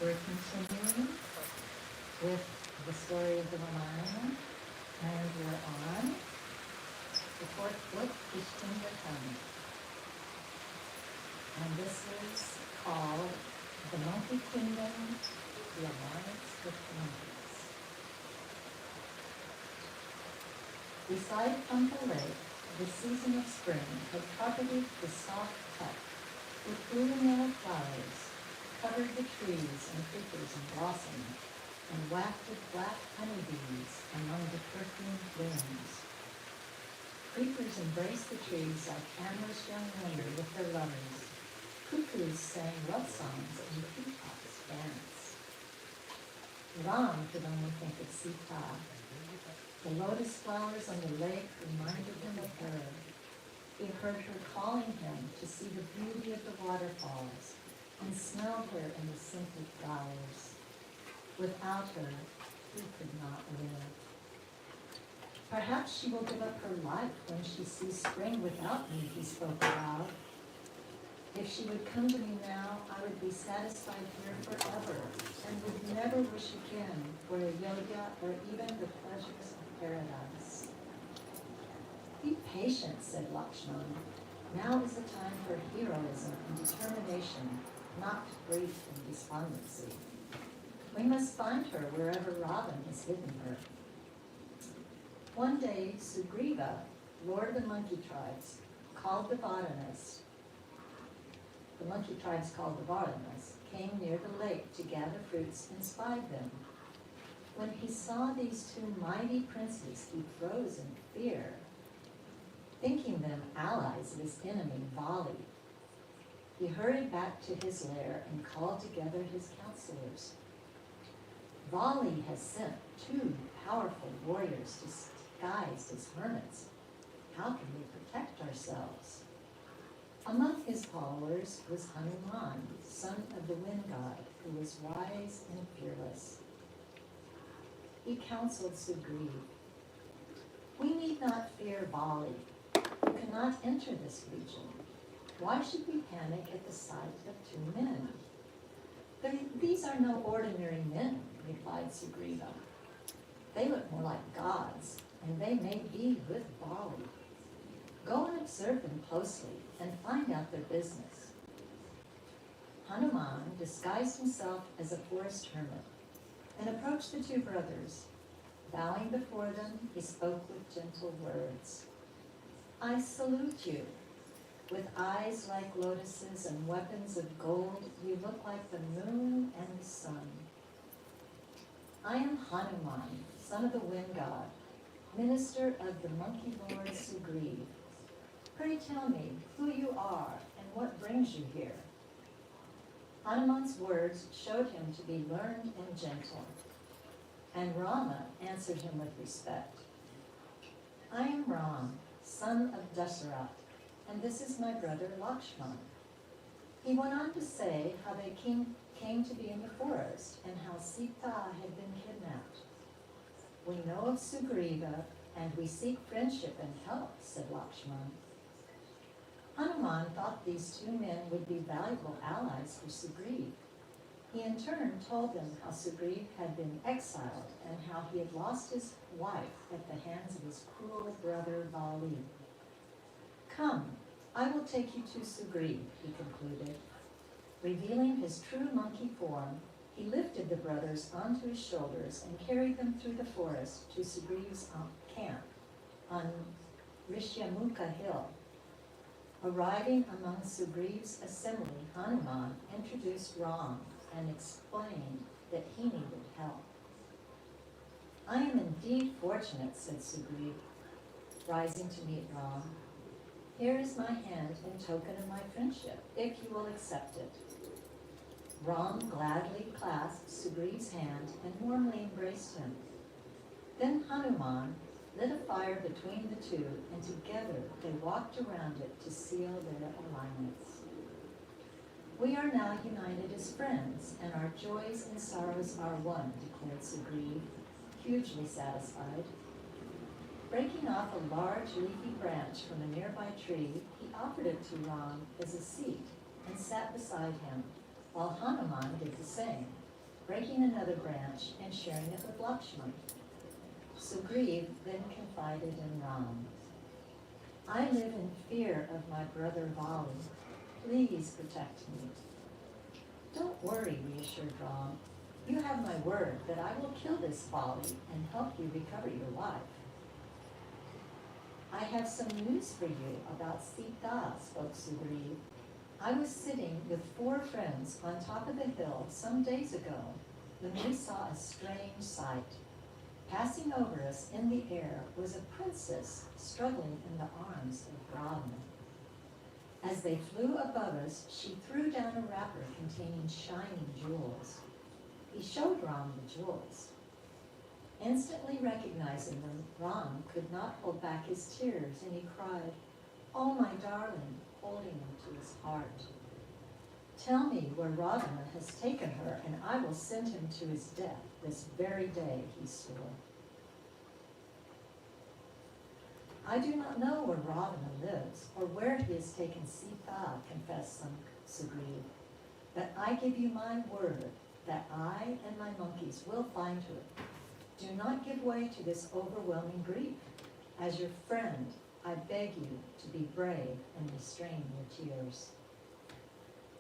We're continuing with the story of the Ramayana, and we're on the fourth book, Kishkindatani. And this is called The Monkey Kingdom, The Alliance with Monkeys. Beside Pampa Lake, the season of spring had carpeted the soft tuff with blue and yellow flowers, covered the trees and creepers in blossom, and wafted black honeybees among the perfumed blooms. Creepers embraced the trees like amorous young women with their lovers. Cuckoos sang love songs and peacocks danced. Ram could only think of Sita. The lotus flowers on the lake reminded him of her. He heard her calling him to see the beauty of the waterfalls and smelled her in the scented flowers. Without her, he could not live. Perhaps she will give up her life when she sees spring without me, he spoke aloud. If she would come to me now, I would be satisfied here forever and would never wish again for a yoga or even the pleasures of paradise. Be patient, said Lakshman. Now is the time for heroism and determination, not grief and despondency. We must find her wherever Ravan has hidden her. One day, Sugriva, lord of the monkey tribes, called the Varanas. The monkey tribes called the Varanas came near the lake to gather fruits and spied them. When he saw these two mighty princes, he froze in fear, thinking them allies of his enemy, Vali. He hurried back to his lair and called together his counselors. Vali has sent two powerful warriors disguised as hermits. How can we protect ourselves? Among his followers was Hanuman, son of the wind god, who was wise and fearless. He counseled Sugriv. We need not fear Vali, who cannot enter this region. Why should we panic at the sight of two men? These are no ordinary men, replied Sugriva. They look more like gods, and they may be with Vali. Go and observe them closely and find out their business. Hanuman disguised himself as a forest hermit and approached the two brothers. Bowing before them, he spoke with gentle words. I salute you. With eyes like lotuses and weapons of gold, you look like the moon and the sun. I am Hanuman, son of the wind god, minister of the monkey lord Sugriv. Pray tell me who you are and what brings you here. Hanuman's words showed him to be learned and gentle, and Rama answered him with respect. I am Ram, son of Dasarath, and this is my brother Lakshman. He went on to say how they came to be in the forest and how Sita had been kidnapped. We know of Sugriva and we seek friendship and help, said Lakshman. Hanuman thought these two men would be valuable allies for Sugriv. He in turn told them how Sugriv had been exiled and how he had lost his wife at the hands of his cruel brother Vali. Come, I will take you to Sugriv, he concluded. Revealing his true monkey form, he lifted the brothers onto his shoulders and carried them through the forest to Sugriv's camp on Rishyamukha hill. Arriving among Sugriv's assembly, Hanuman introduced Ram and explained that he needed help. I am indeed fortunate, said Sugriv, rising to meet Ram. Here is my hand in token of my friendship, if you will accept it. Ram gladly clasped Sugriv's hand and warmly embraced him. Then Hanuman lit a fire between the two, and together they walked around it to seal their alliance. We are now united as friends, and our joys and sorrows are one, declared Sugriv, hugely satisfied. Breaking off a large leafy branch from a nearby tree, he offered it to Ram as a seat and sat beside him, while Hanuman did the same. breaking another branch and sharing it with Lakshman. Sugriv then confided in Ram. I live in fear of my brother Vali. Please protect me. Don't worry, reassured Ram. You have my word that I will kill this Vali and help you recover your wife. I have some news for you about Sita, spoke Sugriv. I was sitting with 4 friends on top of the hill some days ago when we saw a strange sight. Passing over us in the air was a princess struggling in the arms of Ravana. As they flew above us, she threw down a wrapper containing shining jewels. He showed Ram the jewels. Instantly recognizing them, Ram could not hold back his tears, and he cried, "Oh, my darling," holding them to his heart. "Tell me where Ravana has taken her, and I will send him to his death this very day," he swore. "I do not know where Ravana lives or where he has taken Sita," confessed Sugriv, "but I give you my word that I and my monkeys will find her. Do not give way to this overwhelming grief. As your friend, I beg you to be brave and restrain your tears."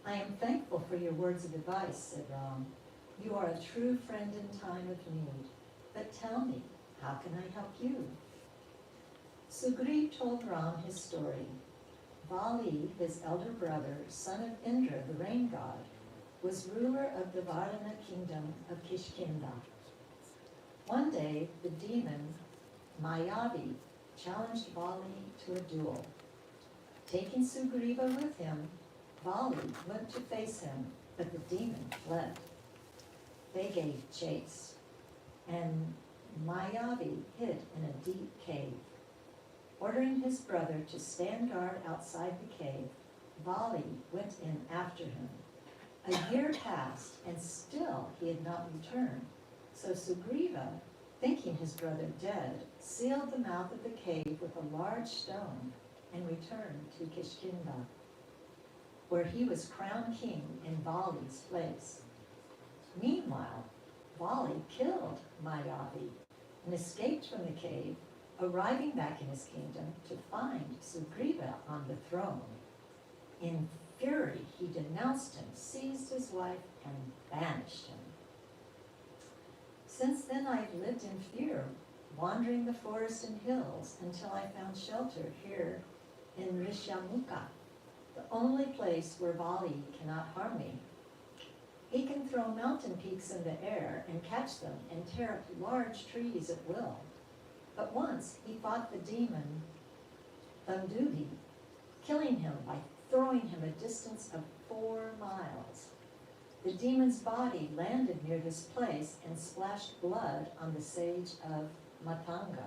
"I am thankful for your words of advice," said Ram. "You are a true friend in time of need. But tell me, how can I help you?" Sugriv told Ram his story. Vali, his elder brother, son of Indra, the rain god, was ruler of the Varana kingdom of Kishkinda. One day, the demon Mayavi challenged Vali to a duel. Taking Sugriva with him, Vali went to face him, but the demon fled. They gave chase, and Mayavi hid in a deep cave. Ordering his brother to stand guard outside the cave, Vali went in after him. A year passed, and still he had not returned. So Sugriva, thinking his brother dead, sealed the mouth of the cave with a large stone and returned to Kishkinda, where he was crowned king in Vali's place. Meanwhile, Vali killed Mayavi and escaped from the cave, arriving back in his kingdom to find Sugriva on the throne. In fury, he denounced him, seized his wife, and banished him. Since then, I have lived in fear, wandering the forest and hills until I found shelter here in Rishyamukha, the only place where Vali cannot harm me. He can throw mountain peaks in the air and catch them and tear up large trees at will. But once he fought the demon Thandubi, killing him by throwing him a distance of 4 miles. The demon's body landed near this place and splashed blood on the sage of Matanga.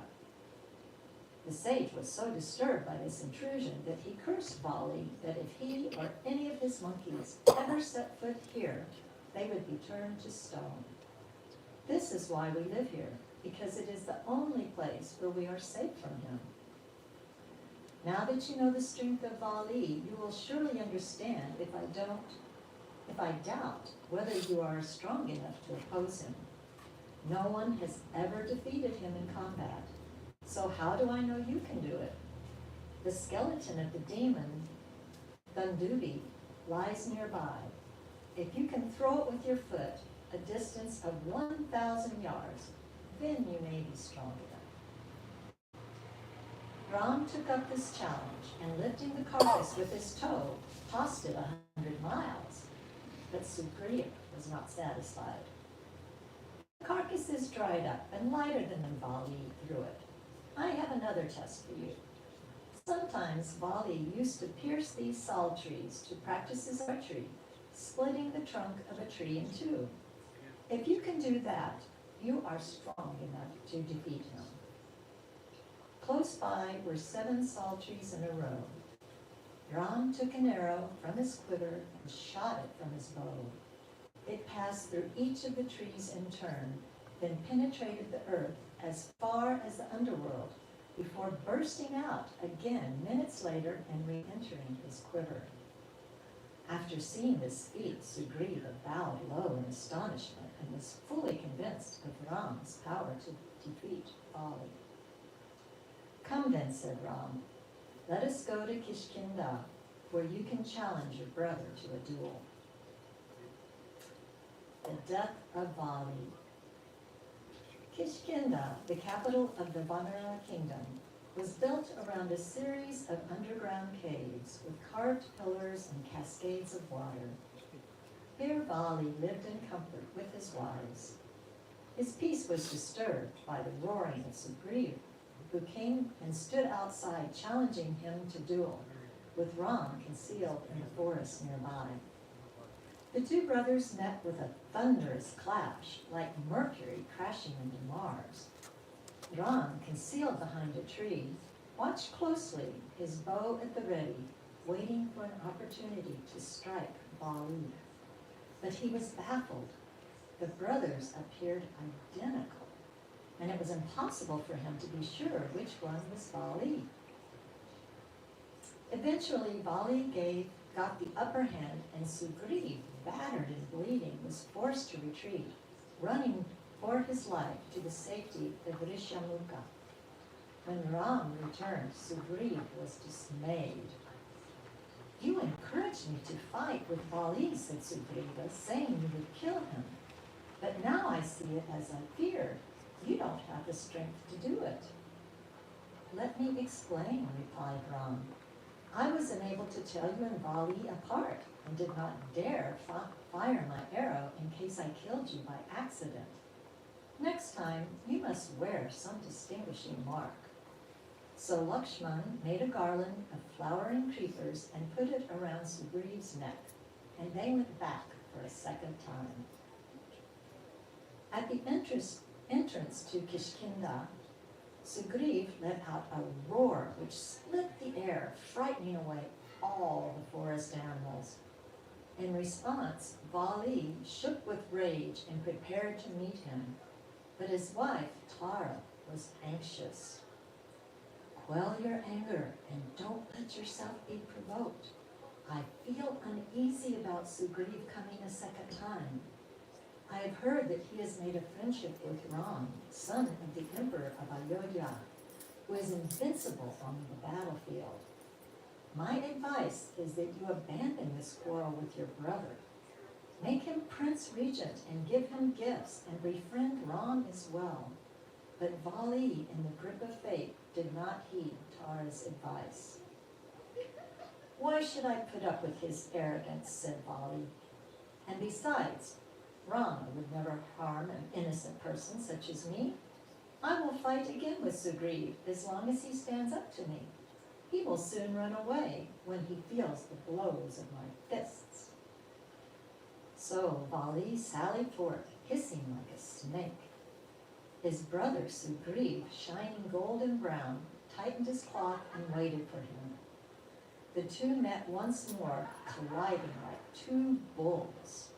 The sage was so disturbed by this intrusion that he cursed Vali that if he or any of his monkeys ever set foot here, they would be turned to stone. This is why we live here, because it is the only place where we are safe from him. Now that you know the strength of Vali, you will surely understand if I doubt whether you are strong enough to oppose him. No one has ever defeated him in combat. So how do I know you can do it? The skeleton of the demon Thandubi lies nearby. If you can throw it with your foot a distance of 1,000 yards, then you may be strong enough. Ram took up this challenge and, lifting the carcass with his toe, tossed it 100 miles. But Sugriva was not satisfied. The carcass is dried up and lighter than when Vali threw it. I have another test for you. Sometimes Vali used to pierce these sal trees to practice his archery, splitting the trunk of a tree in 2. If you can do that, you are strong enough to defeat him. Close by were 7 sal trees in a row. Ram took an arrow from his quiver and shot it from his bow. It passed through each of the trees in turn, then penetrated the earth as far as the underworld, before bursting out again minutes later and re-entering his quiver. After seeing this feat, Sugriva bowed low in astonishment. and was fully convinced of Ram's power to defeat Bali. Come then, said Ram, let us go to Kishkinda, where you can challenge your brother to a duel. The death of Bali. Kishkinda, the capital of the Vanara kingdom, was built around a series of underground caves with carved pillars and cascades of water. Here Bali lived in comfort with his wives. His peace was disturbed by the roaring of Sugriva, who came and stood outside challenging him to duel, with Ram concealed in the forest nearby. The two brothers met with a thunderous clash, like Mercury crashing into Mars. Ram, concealed behind a tree, watched closely, his bow at the ready, waiting for an opportunity to strike Bali. But he was baffled. The brothers appeared identical, and it was impossible for him to be sure which one was Bali. Eventually, Bali got the upper hand, and Sugriva, battered and bleeding, was forced to retreat, running for his life to the safety of Rishamukha. When Ram returned, Sugriva was dismayed. You encouraged me to fight with Bali, said Sugriva, saying you would kill him. But now I see it as I feared. You don't have the strength to do it. Let me explain, replied Ram. I was unable to tell you and Bali apart, and did not dare fire my arrow in case I killed you by accident. Next time, you must wear some distinguishing mark. So Lakshman made a garland of flowering creepers and put it around Sugriva's neck, and they went back for a second time. At the entrance to Kishkinda, Sugriva let out a roar which split the air, frightening away all the forest animals. In response, Bali shook with rage and prepared to meet him, but his wife, Tara, was anxious. Quell your anger and don't let yourself be provoked. I feel uneasy about Sugriva coming a second time. I have heard that he has made a friendship with Ram, son of the Emperor of Ayodhya, who is invincible on the battlefield. My advice is that you abandon this quarrel with your brother. Make him Prince Regent and give him gifts and befriend Ram as well. But Bali, in the grip of fate, did not heed Tara's advice. Why should I put up with his arrogance, said Bali. And besides, Rama would never harm an innocent person such as me. I will fight again with Sugriva as long as he stands up to me. He will soon run away when he feels the blows of my fists. So Bali sallied forth, hissing like a snake. His brother Sugriva, shining golden brown, tightened his cloth and waited for him. The two met once more, colliding like two bulls.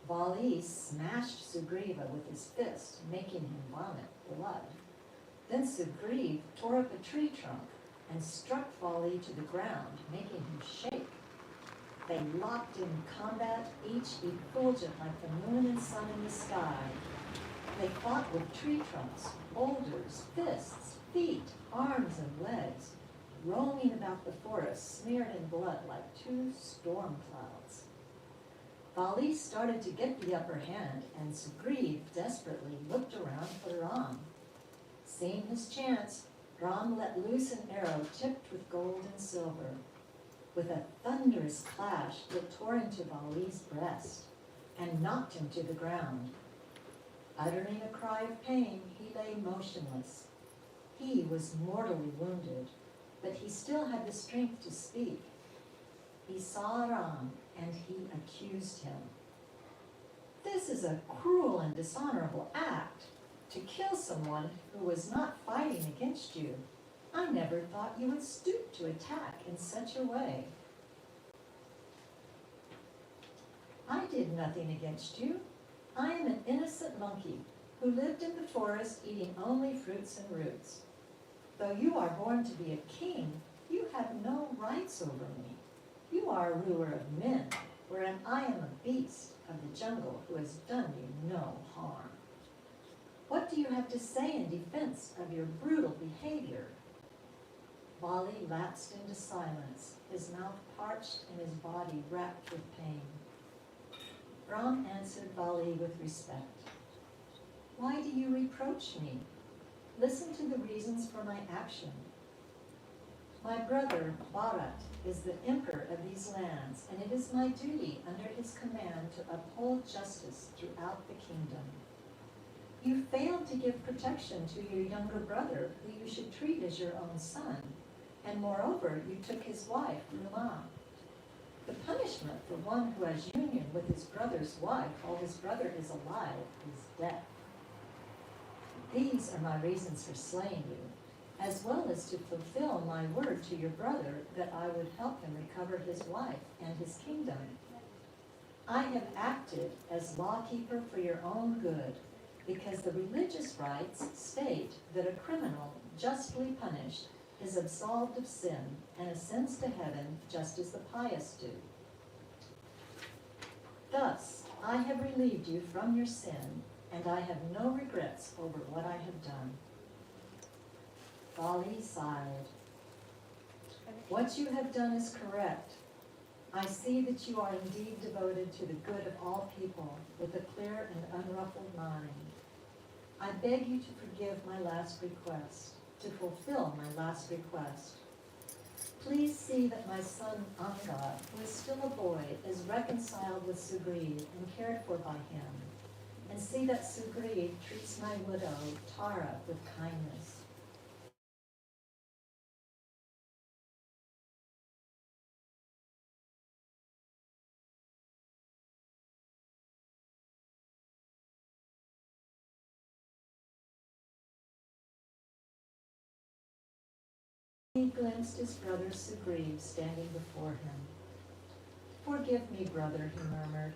Bali smashed Sugriva with his fist, making him vomit blood. Then Sugriva tore up a tree trunk and struck Bali to the ground, making him shake. They locked in combat, each effulgent like the moon and sun in the sky. They fought with tree trunks, boulders, fists, feet, arms, and legs, roaming about the forest, smeared in blood like two storm clouds. Bali started to get the upper hand, and Sugriva desperately looked around for Ram. Seeing his chance, Ram let loose an arrow tipped with gold and silver. With a thunderous clash, it tore into Bali's breast and knocked him to the ground. Uttering a cry of pain, he lay motionless. He was mortally wounded, but he still had the strength to speak. He saw Ram, and he accused him. This is a cruel and dishonorable act, to kill someone who was not fighting against you. I never thought you would stoop to attack in such a way. I did nothing against you. I am an innocent monkey who lived in the forest eating only fruits and roots. Though you are born to be a king, you have no rights over me. You are a ruler of men, wherein I am a beast, of the jungle who has done you no harm. What do you have to say in defense of your brutal behavior? Vali lapsed into silence, his mouth parched and his body racked with pain. Ram answered Vali with respect. Why do you reproach me? Listen to the reasons for my action. My brother, Bharat, is the emperor of these lands, and it is my duty under his command to uphold justice throughout the kingdom. You failed to give protection to your younger brother, who you should treat as your own son, and moreover, you took his wife, Ruma. The punishment for one who has union with his brother's wife while his brother is alive is death. These are my reasons for slaying you, as well as to fulfill my word to your brother that I would help him recover his wife and his kingdom. I have acted as lawkeeper for your own good, because the religious rites state that a criminal justly punished is absolved of sin and ascends to heaven just as the pious do. Thus, I have relieved you from your sin, and I have no regrets over what I have done. Vali sighed. What you have done is correct. I see that you are indeed devoted to the good of all people with a clear and unruffled mind. I beg you to forgive my last request, to fulfill my last request. Please see that my son Angad, who is still a boy, is reconciled with Sugriv and cared for by him, and see that Sugriv treats my widow, Tara, with kindness. He glimpsed his brother Sugriv standing before him. Forgive me, brother, he murmured.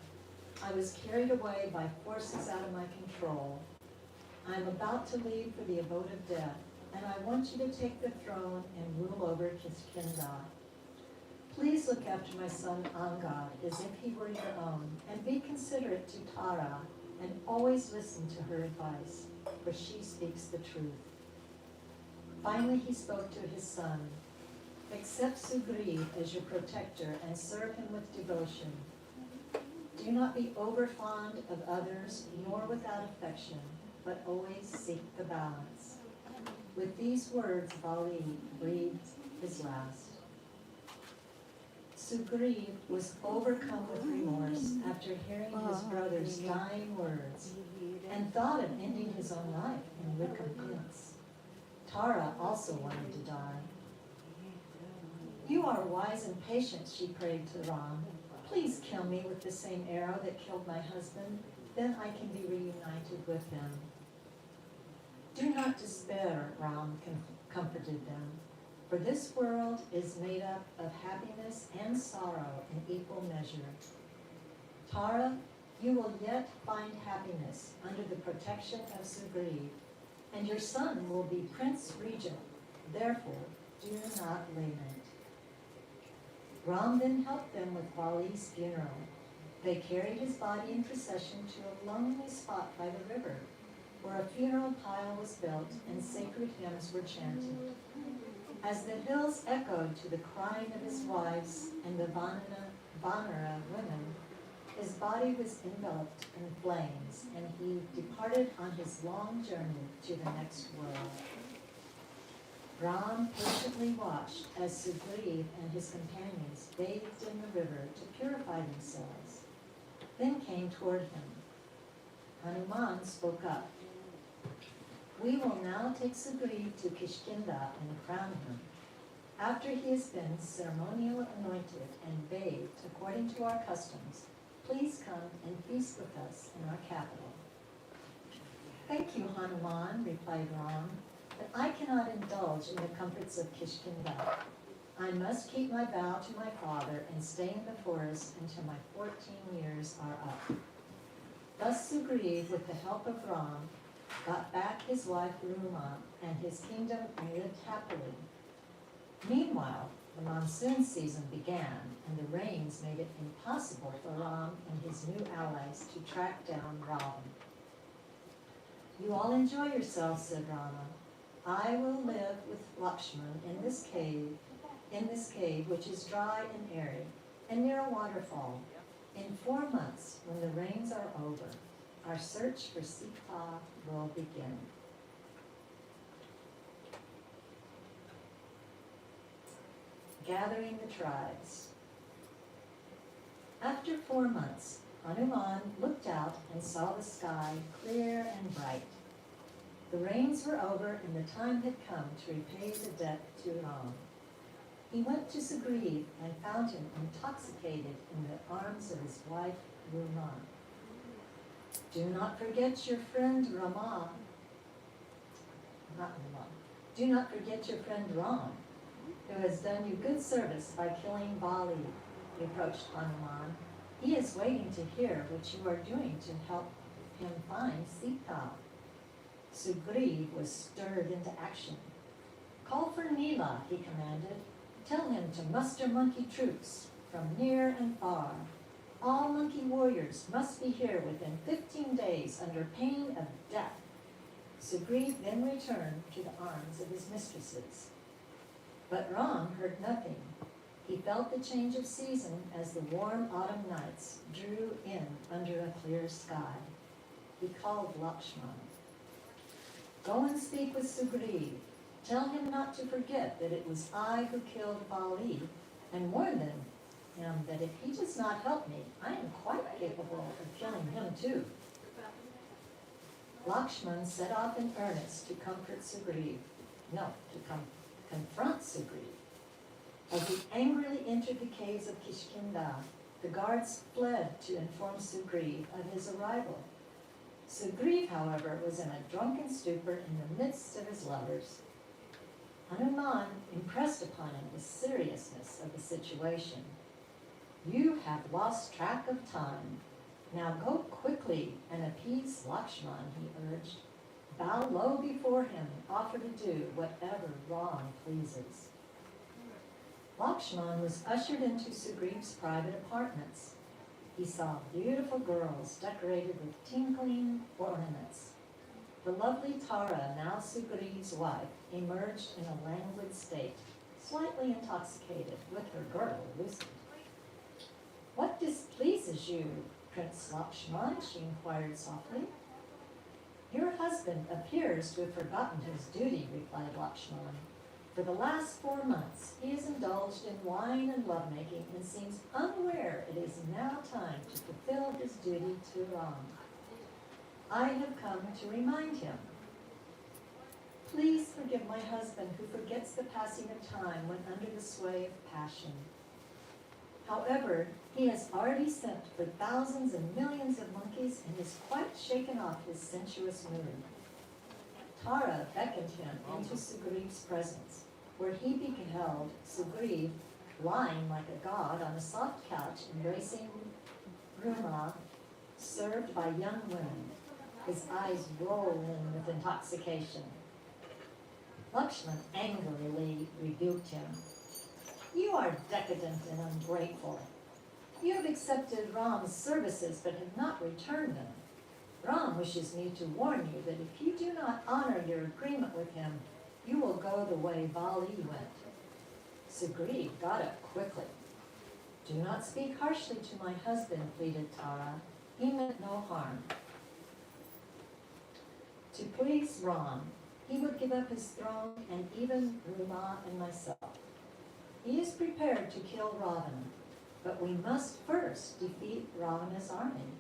I was carried away by forces out of my control. I am about to leave for the abode of death, and I want you to take the throne and rule over Kiskindha. Please look after my son Angad as if he were your own, and be considerate to Tara, and always listen to her advice, for she speaks the truth. Finally, he spoke to his son. Accept Sugriv as your protector and serve him with devotion. Do not be overfond of others, nor without affection, but always seek the balance. With these words, Vali breathed his last. Sugriv was overcome with remorse after hearing his brother's dying words, and thought of ending his own life in recompense. Tara also wanted to die. You are wise and patient, she prayed to Ram. Please kill me with the same arrow that killed my husband, then I can be reunited with him. Do not despair, Ram comforted them, for this world is made up of happiness and sorrow in equal measure. Tara, you will yet find happiness under the protection of Sugriv, and your son will be Prince Regent. Therefore, do not lament. Ram then helped them with Vali's funeral. They carried his body in procession to a lonely spot by the river, where a funeral pile was built and sacred hymns were chanted. As the hills echoed to the crying of his wives and the Vanara women, his body was enveloped in flames, and he departed on his long journey to the next world. Ram patiently watched as Sugriv and his companions bathed in the river to purify themselves, then came toward him. Hanuman spoke up. We will now take Sugriv to Kishkinda and crown him. After he has been ceremonially anointed and bathed according to our customs, please come and feast with us in our capital. Thank you, Hanuman, replied Ram, but I cannot indulge in the comforts of Kishkinda. I must keep my vow to my father and stay in the forest until my 14 years are up. Thus Sugriv, with the help of Ram, got back his wife Ruma and his kingdom and lived happily. Meanwhile, The monsoon season began, and the rains made it impossible for Ram and his new allies to track down Ravana. "You all enjoy yourselves," said Rama. "I will live with Lakshman in this cave, which is dry and airy, and near a waterfall. In 4 months, when the rains are over, our search for Sita will begin." Gathering the tribes. After 4 months, Hanuman looked out and saw the sky clear and bright. The rains were over and the time had come to repay the debt to Ram. He went to Sugriv and found him intoxicated in the arms of his wife Ruma. "Do not forget your friend Rama." Not Rama. "Do not forget your friend Ram, who has done you good service by killing Bali," reproached Hanuman. "He is waiting to hear what you are doing to help him find Sita." Sugriv was stirred into action. "Call for Nila," he commanded. "Tell him to muster monkey troops from near and far. All monkey warriors must be here within 15 days under pain of death." Sugriv then returned to the arms of his mistresses. But Ram heard nothing. He felt the change of season as the warm autumn nights drew in under a clear sky. He called Lakshman. "Go and speak with Sugriv. Tell him not to forget that it was I who killed Bali, and warn him that if he does not help me, I am quite capable of killing him too." Lakshman set off in earnest to confront Sugriv. As he angrily entered the caves of Kishkinda, the guards fled to inform Sugriv of his arrival. Sugriv, however, was in a drunken stupor in the midst of his lovers. Hanuman impressed upon him the seriousness of the situation. "You have lost track of time. Now go quickly and appease Lakshman," he urged. "Bow low before him and offer to do whatever Ram pleases." Lakshman was ushered into Sugriv's private apartments. He saw beautiful girls decorated with tinkling ornaments. The lovely Tara, now Sugriv's wife, emerged in a languid state, slightly intoxicated, with her girdle loosened. "What displeases you, Prince Lakshman?" she inquired softly. "Your husband appears to have forgotten his duty," replied Lakshman. "For the last 4 months, he has indulged in wine and lovemaking and seems unaware it is now time to fulfill his duty to Ram. I have come to remind him. Please forgive my husband who forgets the passing of time when under the sway of passion. However, he has already sent for thousands and millions of monkeys and is quite shaken off his sensuous mood." Tara beckoned him into Sugriv's presence, where he beheld Sugriv lying like a god on a soft couch embracing Ruma, served by young women, his eyes rolling with intoxication. Lakshman angrily rebuked him. "You are decadent and ungrateful. You have accepted Ram's services but have not returned them. Ram wishes me to warn you that if you do not honor your agreement with him, you will go the way Bali went." Sugriv got up quickly. "Do not speak harshly to my husband," pleaded Tara. "He meant no harm. To please Ram, he would give up his throne and even Ruma and myself. He is prepared to kill Ravana, but we must first defeat Ravana's army,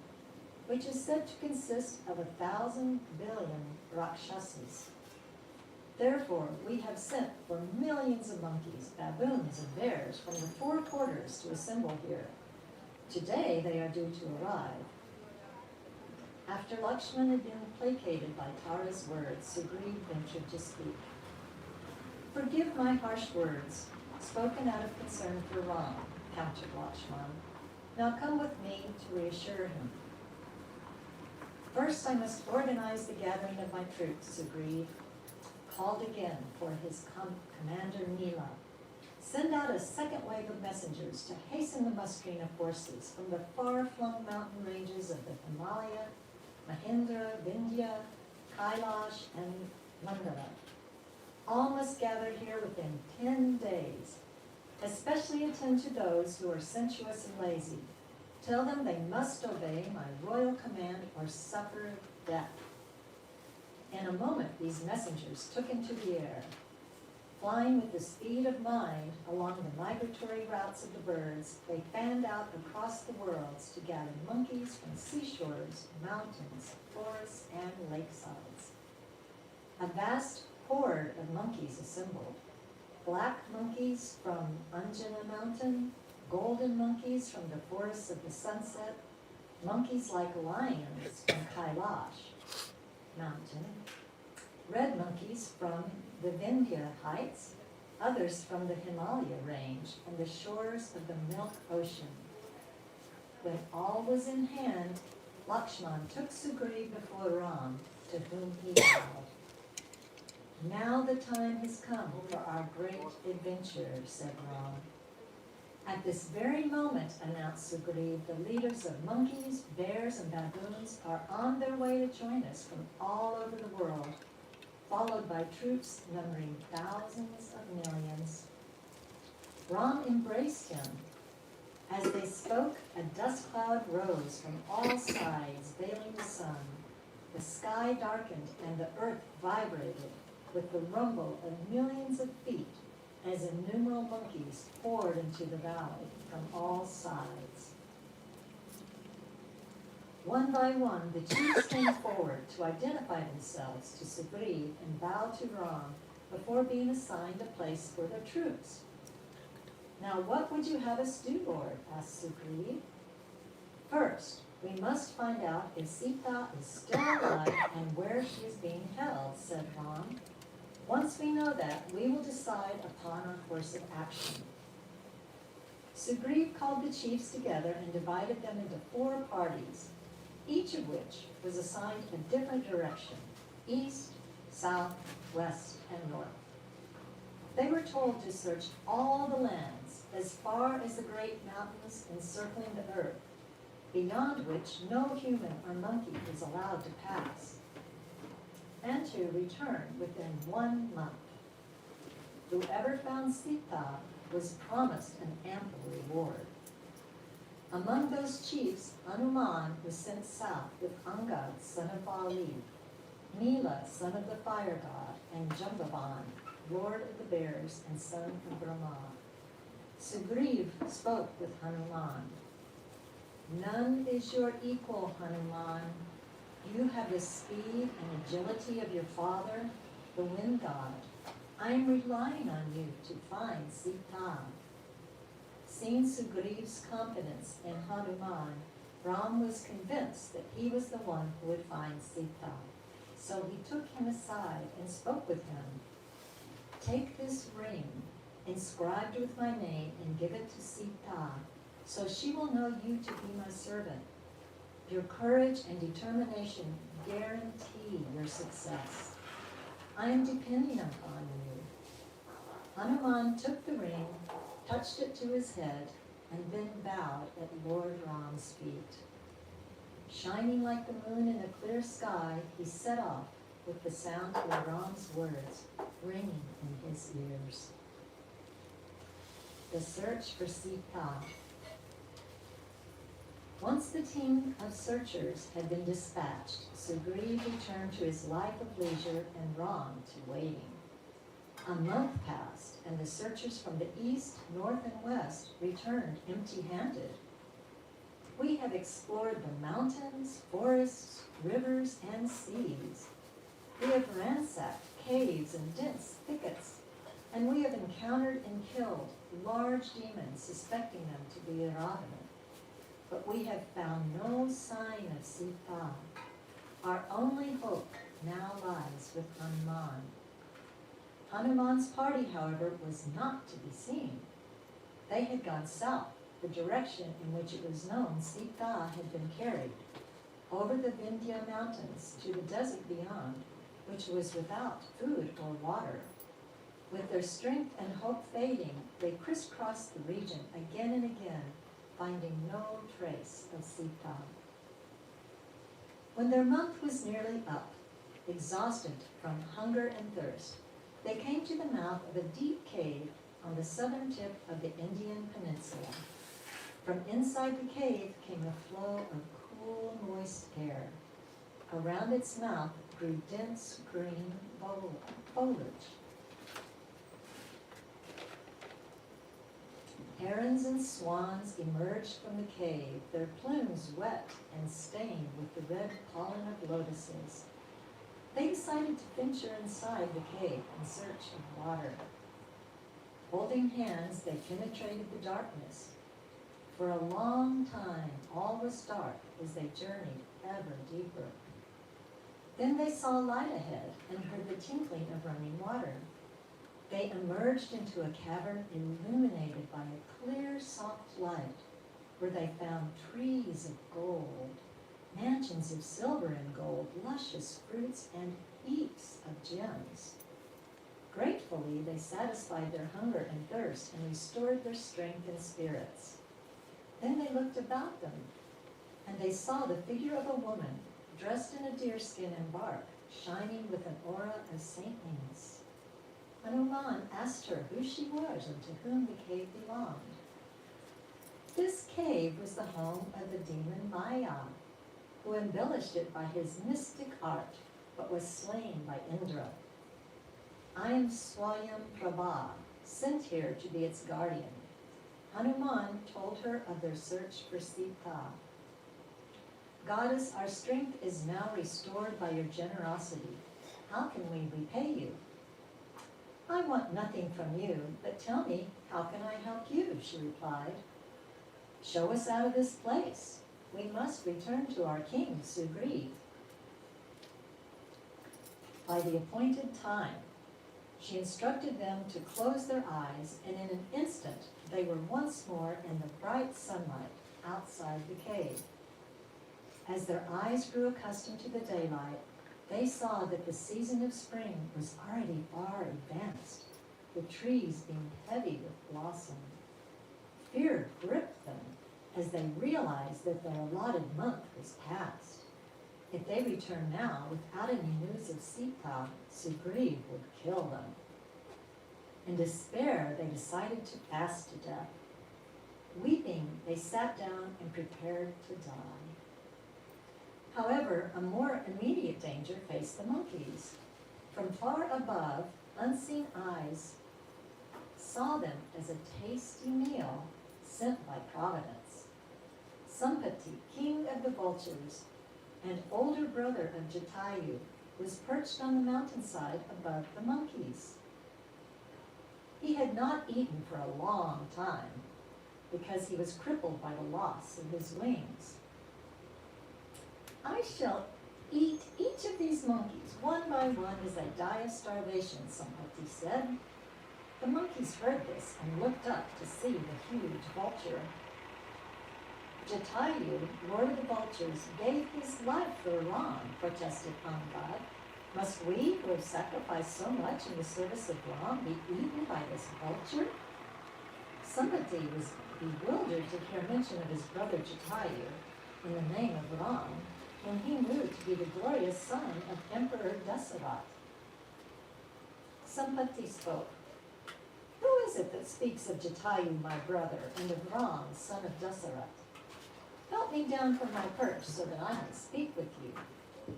which is said to consist of 1,000 billion Rakshasas. Therefore, we have sent for millions of monkeys, baboons, and bears from the 4 quarters to assemble here. Today they are due to arrive." After Lakshman had been placated by Tara's words, Sugriv ventured to speak. "Forgive my harsh words, spoken out of concern for Ram," countered Lakshman. "Now come with me to reassure him." "First I must organize the gathering of my troops," Sugriv called again for his commander Nila. Send out a second wave of messengers to hasten the mustering of forces from the far-flung mountain ranges of the Himalaya, Mahendra, Vindhya, Kailash, and Mandara. All must gather here within 10 days. Especially attend to those who are sensuous and lazy. Tell them they must obey my royal command or suffer death. In a moment, these messengers took into the air. Flying with the speed of mind along the migratory routes of the birds, they fanned out across the worlds to gather monkeys from seashores, mountains, forests, and lakesides. A vast horde of monkeys assembled. Black monkeys from Anjana Mountain, golden monkeys from the forests of the sunset, monkeys like lions from Kailash Mountain, red monkeys from the Vindhya Heights, others from the Himalaya range and the shores of the Milk Ocean. When all was in hand, Lakshman took Sugriv before Ram, to whom he bowed. Now the time has come for our great adventure, said Ram. At this very moment, announced Sugriv, the leaders of monkeys, bears, and baboons are on their way to join us from all over the world, followed by troops numbering thousands of millions. Ram embraced him. As they spoke, a dust cloud rose from all sides, veiling the sun. The sky darkened and the earth vibrated with the rumble of millions of feet as innumerable monkeys poured into the valley from all sides. One by one, the chiefs came forward to identify themselves to Sugriv and bow to Ram before being assigned a place for their troops. Now, what would you have us do, Lord? Asked Sugriv. First, we must find out if Sita is still alive and where she is being held, said Ram. Once we know that, we will decide upon our course of action. Sugriv called the chiefs together and divided them into 4 parties, each of which was assigned a different direction: east, south, west, and north. They were told to search all the lands, as far as the great mountains encircling the earth, beyond which no human or monkey is allowed to pass, and to return within 1 month. Whoever found Sita was promised an ample reward. Among those chiefs, Hanuman was sent south with Angad, son of Ali, Nila, son of the fire god, and Jambavan, lord of the bears and son of Brahma. Sugriv spoke with Hanuman. None is your equal, Hanuman. You have the speed and agility of your father, the wind god. I am relying on you to find Sita. Seeing Sugriv's confidence in Hanuman, Ram was convinced that he was the one who would find Sita. So he took him aside and spoke with him. Take this ring, inscribed with my name, and give it to Sita, so she will know you to be my servant. Your courage and determination guarantee your success. I am depending upon you. Hanuman took the ring, touched it to his head, and then bowed at Lord Ram's feet. Shining like the moon in a clear sky, he set off with the sound of Ram's words ringing in his ears. The search for Sita. Once the team of searchers had been dispatched, Sugriv returned to his life of leisure and Ram to waiting. A month passed, and the searchers from the east, north, and west returned empty-handed. We have explored the mountains, forests, rivers, and seas. We have ransacked caves and dense thickets, and we have encountered and killed large demons, suspecting them to be Ravana. But we have found no sign of Sita. Our only hope now lies with Hanuman. Hanuman's party, however, was not to be seen. They had gone south, the direction in which it was known Sita had been carried, over the Vindhya mountains to the desert beyond, which was without food or water. With their strength and hope fading, they crisscrossed the region again and again, finding no trace of Sita. When their month was nearly up, exhausted from hunger and thirst, they came to the mouth of a deep cave on the southern tip of the Indian peninsula. From inside the cave came a flow of cool, moist air. Around its mouth grew dense green foliage. Herons and swans emerged from the cave, their plumes wet and stained with the red pollen of lotuses. They decided to venture inside the cave in search of water. Holding hands, they penetrated the darkness. For a long time, all was dark as they journeyed ever deeper. Then they saw light ahead and heard the tinkling of running water. They emerged into a cavern illuminated by a clear, soft light, where they found trees of gold, mansions of silver and gold, luscious fruits, and heaps of gems. Gratefully, they satisfied their hunger and thirst and restored their strength and spirits. Then they looked about them, and they saw the figure of a woman dressed in a deerskin and bark, shining with an aura of saintliness. Hanuman asked her who she was and to whom the cave belonged. This cave was the home of the demon Maya, who embellished it by his mystic art, but was slain by Indra. I am Swayam Prabha, sent here to be its guardian. Hanuman told her of their search for Sita. Goddess, our strength is now restored by your generosity. How can we repay you? I want nothing from you, but tell me, how can I help you? She replied. Show us out of this place. We must return to our king, Sugriv. By the appointed time, she instructed them to close their eyes, and in an instant they were once more in the bright sunlight outside the cave. As their eyes grew accustomed to the daylight, they saw that the season of spring was already far advanced, the trees being heavy with blossom. Fear gripped them as they realized that their allotted month was past. If they returned now without any news of Sita, Sugriv would kill them. In despair, they decided to fast to death. Weeping, they sat down and prepared to die. However, a more immediate danger faced the monkeys. From far above, unseen eyes saw them as a tasty meal sent by Providence. Sampati, king of the vultures, and older brother of Jatayu, was perched on the mountainside above the monkeys. He had not eaten for a long time because he was crippled by the loss of his wings. I shall eat each of these monkeys one by one as they die of starvation, Sampati said. The monkeys heard this and looked up to see the huge vulture. Jatayu, lord of the vultures, gave his life for Ram, protested Angad. Must we, who have sacrificed so much in the service of Ram, be eaten by this vulture? Sampati was bewildered to hear mention of his brother Jatayu in the name of Ram, whom he knew to be the glorious son of Emperor Dasarath. Sampati spoke. Who is it that speaks of Jatayu, my brother, and of Ram, son of Dasarath? Help me down from my perch so that I may speak with you.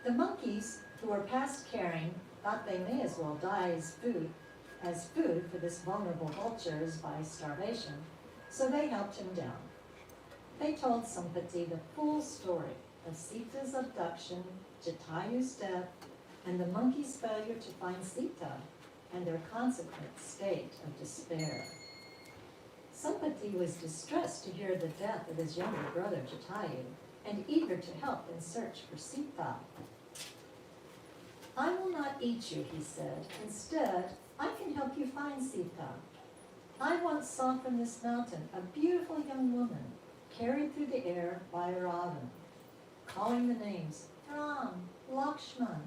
The monkeys, who were past caring, thought they may as well die as food for this vulnerable vulture as by starvation, so they helped him down. They told Sampati the full story of Sita's abduction, Jatayu's death, and the monkeys' failure to find Sita, and their consequent state of despair. Sampati was distressed to hear the death of his younger brother Jatayu, and eager to help in search for Sita. I will not eat you, he said. Instead, I can help you find Sita. I once saw from this mountain a beautiful young woman carried through the air by Ravan, calling the names Ram, Lakshman.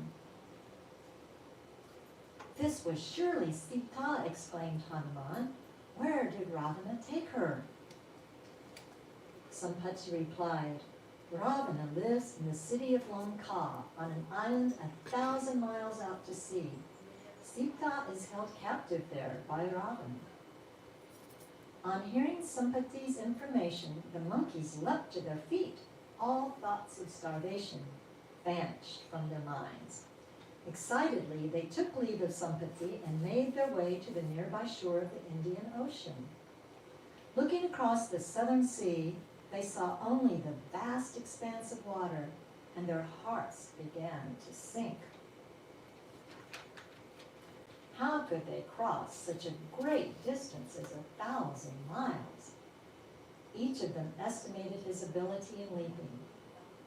This was surely Sita, exclaimed Hanuman. Where did Ravana take her? Sampati replied, Ravana lives in the city of Lanka, on an island 1,000 miles out to sea. Sita is held captive there by Ravana. On hearing Sampati's information, the monkeys leapt to their feet. All thoughts of starvation vanished from their minds. Excitedly, they took leave of Sampati and made their way to the nearby shore of the Indian Ocean. Looking across the southern sea, they saw only the vast expanse of water, and their hearts began to sink. How could they cross such a great distance as 1,000 miles? Each of them estimated his ability in leaping.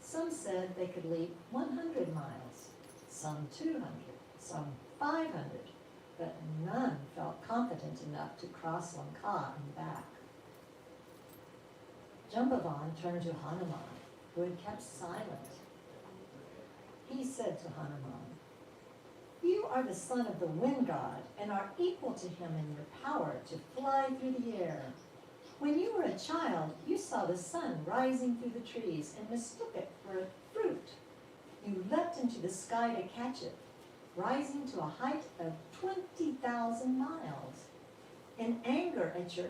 Some said they could leap 100 miles, some 200, some 500, but none felt confident enough to cross Lanka and back. Jambavan turned to Hanuman, who had kept silent. He said to Hanuman, You are the son of the wind god and are equal to him in your power to fly through the air. When you were a child, you saw the sun rising through the trees and mistook it for a fruit. You leapt into the sky to catch it, rising to a height of 20,000 miles. In anger at your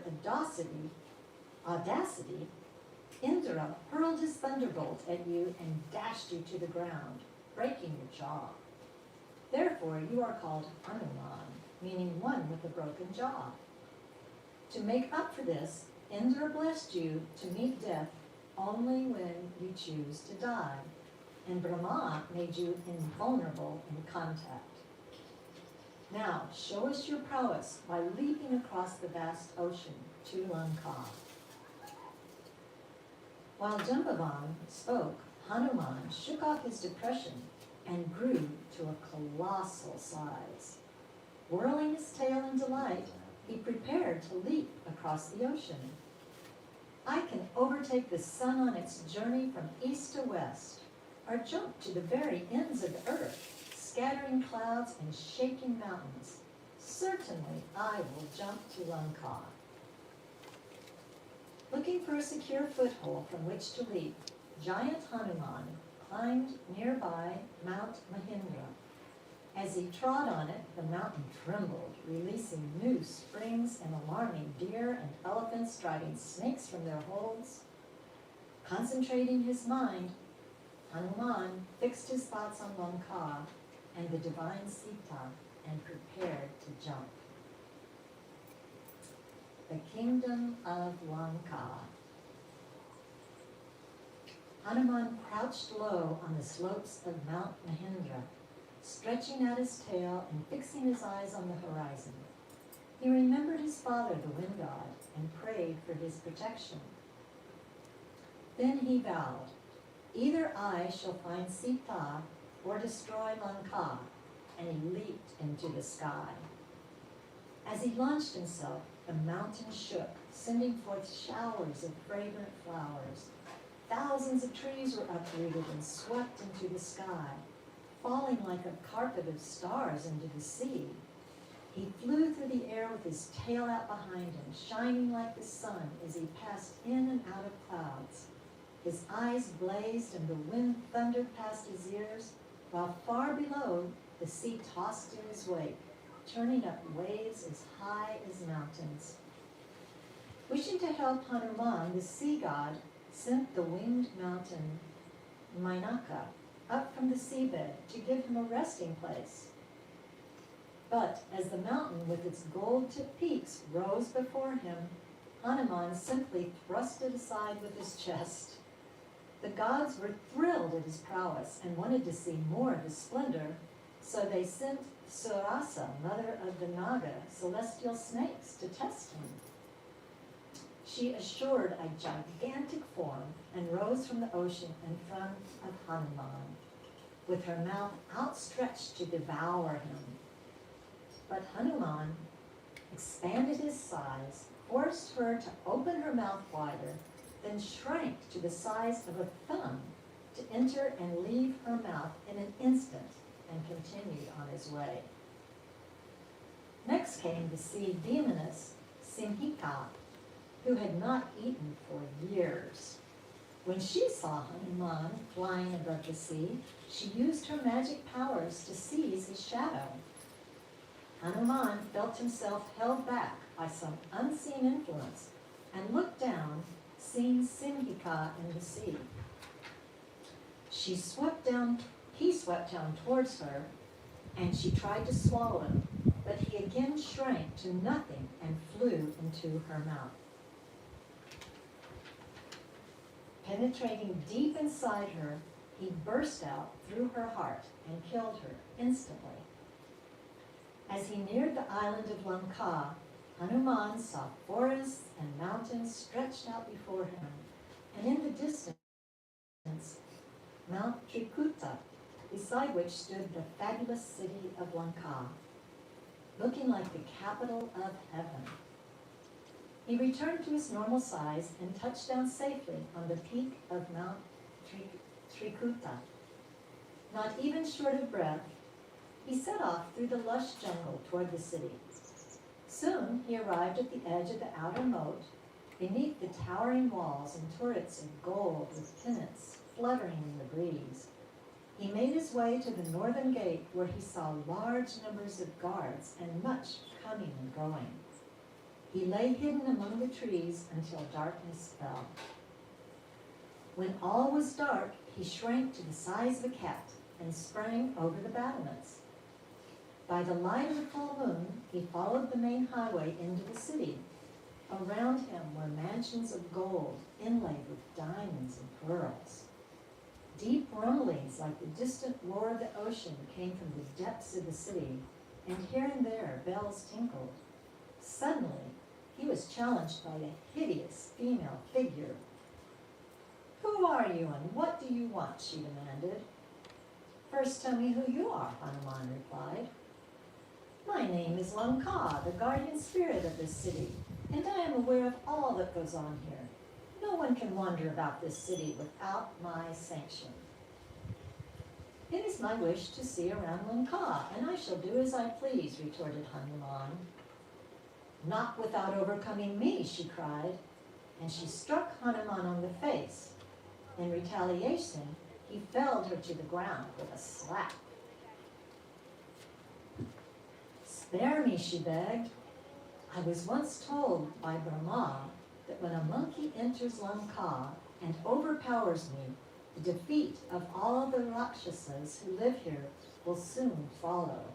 audacity, Indra hurled his thunderbolt at you and dashed you to the ground, breaking your jaw. Therefore, you are called Hanuman, meaning one with a broken jaw. To make up for this, Indra blessed you to meet death only when you choose to die, and Brahma made you invulnerable in contact. Now, show us your prowess by leaping across the vast ocean to Lanka. While Jambavan spoke, Hanuman shook off his depression and grew to a colossal size. Whirling his tail in delight, he prepared to leap across the ocean. I can overtake the sun on its journey from east to west, or jump to the very ends of the earth, scattering clouds and shaking mountains. Certainly I will jump to Lanka. Looking for a secure foothold from which to leap, giant Hanuman climbed nearby Mount Mahindra. As he trod on it, the mountain trembled, releasing new springs and alarming deer and elephants driving snakes from their holes. Concentrating his mind, Hanuman fixed his thoughts on Lanka and the divine Sita and prepared to jump. The Kingdom of Lanka. Hanuman crouched low on the slopes of Mount Mahindra, stretching out his tail and fixing his eyes on the horizon. He remembered his father, the wind god, and prayed for his protection. Then he vowed, either I shall find Sita or destroy Lanka, and he leaped into the sky. As he launched himself, the mountain shook, sending forth showers of fragrant flowers. Thousands of trees were uprooted and swept into the sky, falling like a carpet of stars into the sea. He flew through the air with his tail out behind him, shining like the sun as he passed in and out of clouds. His eyes blazed and the wind thundered past his ears, while far below the sea tossed in his wake, turning up waves as high as mountains. Wishing to help Hanuman, the sea god sent the winged mountain Mainaka up from the seabed to give him a resting place. But as the mountain with its gold-tipped peaks rose before him, Hanuman simply thrust it aside with his chest. The gods were thrilled at his prowess and wanted to see more of his splendor, so they sent Surasa, mother of the Naga, celestial snakes, to test him. She assured a gigantic form and rose from the ocean in front of Hanuman, with her mouth outstretched to devour him. But Hanuman expanded his size, forced her to open her mouth wider, then shrank to the size of a thumb to enter and leave her mouth in an instant, and continued on his way. Next came the sea demoness Simhika, who had not eaten for years. When she saw Hanuman flying above the sea, she used her magic powers to seize his shadow. Hanuman felt himself held back by some unseen influence and looked down, seeing Simhika in the sea. He swept down towards her, and she tried to swallow him, but he again shrank to nothing and flew into her mouth. Penetrating deep inside her, he burst out through her heart and killed her instantly. As he neared the island of Lanka, Hanuman saw forests and mountains stretched out before him, and in the distance, Mount Trikuta, beside which stood the fabulous city of Lanka, looking like the capital of heaven. He returned to his normal size and touched down safely on the peak of Mount Trikuta. Not even short of breath, he set off through the lush jungle toward the city. Soon he arrived at the edge of the outer moat, beneath the towering walls and turrets of gold with pennants fluttering in the breeze. He made his way to the northern gate, where he saw large numbers of guards and much coming and going. He lay hidden among the trees until darkness fell. When all was dark, he shrank to the size of a cat and sprang over the battlements. By the light of the full moon, he followed the main highway into the city. Around him were mansions of gold inlaid with diamonds and pearls. Deep rumblings like the distant roar of the ocean came from the depths of the city, and here and there bells tinkled. Suddenly, he was challenged by a hideous female figure. "Who are you and what do you want?" she demanded. "First tell me who you are," Hanuman replied. "My name is Lanka, the guardian spirit of this city, and I am aware of all that goes on here. No one can wander about this city without my sanction." "It is my wish to see around Lanka, and I shall do as I please," retorted Hanuman. "Not without overcoming me," she cried, and she struck Hanuman on the face. In retaliation, he felled her to the ground with a slap. "Spare me," she begged. "I was once told by Brahma that when a monkey enters Lanka and overpowers me, the defeat of all the Rakshasas who live here will soon follow.